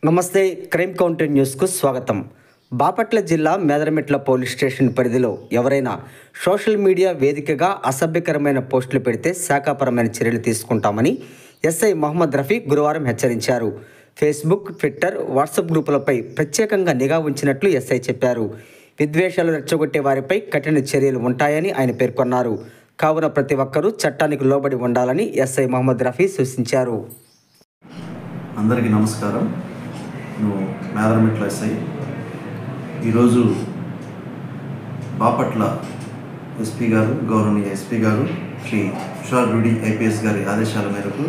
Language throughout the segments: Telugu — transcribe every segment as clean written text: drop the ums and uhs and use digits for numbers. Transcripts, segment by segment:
నమస్తే. క్రైమ్ కౌంటర్ న్యూస్కు స్వాగతం. బాపట్ల జిల్లా మేదరమెట్ల పోలీస్ స్టేషన్ పరిధిలో ఎవరైనా సోషల్ మీడియా వేదికగా అసభ్యకరమైన పోస్టులు పెడితే శాఖాపరమైన చర్యలు తీసుకుంటామని ఎస్ఐ మహమ్మద్ రఫీ గురువారం హెచ్చరించారు. ఫేస్బుక్, ట్విట్టర్, వాట్సాప్ గ్రూపులపై ప్రత్యేకంగా నిఘా ఉంచినట్లు ఎస్ఐ చెప్పారు. విద్వేషాలు రెచ్చగొట్టే వారిపై కఠిన చర్యలు ఉంటాయని ఆయన పేర్కొన్నారు. కావున ప్రతి ఒక్కరూ చట్టానికి లోబడి ఉండాలని ఎస్ఐ మహమ్మద్ రఫీ సూచించారు. అందరికీ నమస్కారం. నేను మేదరమెట్ల ఎస్ఐ. ఈరోజు బాపట్ల ఎస్పీ గారు, గౌరవనీయ ఎస్పీ గారు శ్రీ హుషార్ రూడి ఐపీఎస్ గారి ఆదేశాల మేరకు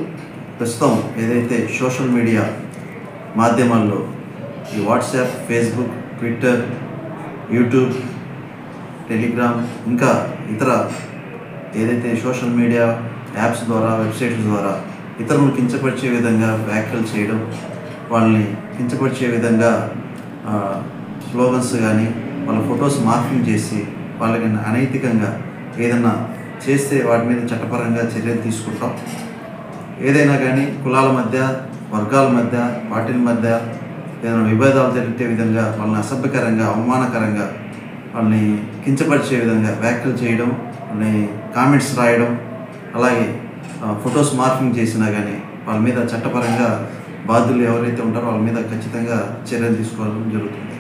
ప్రస్తుతం ఏదైతే సోషల్ మీడియా మాధ్యమాల్లో ఈ WhatsApp, Facebook, Twitter, YouTube, Telegram ఇంకా ఇతర ఏదైతే సోషల్ మీడియా యాప్స్ ద్వారా, వెబ్సైట్స్ ద్వారా ఇతరులను కించపరిచే విధంగా వ్యాఖ్యలు చేయడం, వాళ్ళని కించపరిచే విధంగా స్లోగన్స్ కానీ వాళ్ళ ఫొటోస్ మార్కింగ్ చేసి వాళ్ళకి అనైతికంగా ఏదైనా చేస్తే వాటి మీద చట్టపరంగా చర్యలు తీసుకుంటాం. ఏదైనా కానీ కులాల మధ్య, వర్గాల మధ్య, పార్టీల మధ్య ఏదైనా విభేదాలు జరిగే విధంగా వాళ్ళని అసభ్యకరంగా, అవమానకరంగా వాళ్ళని కించపరిచే విధంగా వ్యాఖ్యలు చేయడం, వాళ్ళని కామెంట్స్ రాయడం, అలాగే ఫొటోస్ మార్కింగ్ చేసినా కానీ వాళ్ళ మీద చట్టపరంగా బాధ్యులు ఎవరైతే ఉంటారో వాళ్ళ మీద ఖచ్చితంగా చర్యలు తీసుకోవడం జరుగుతుంది.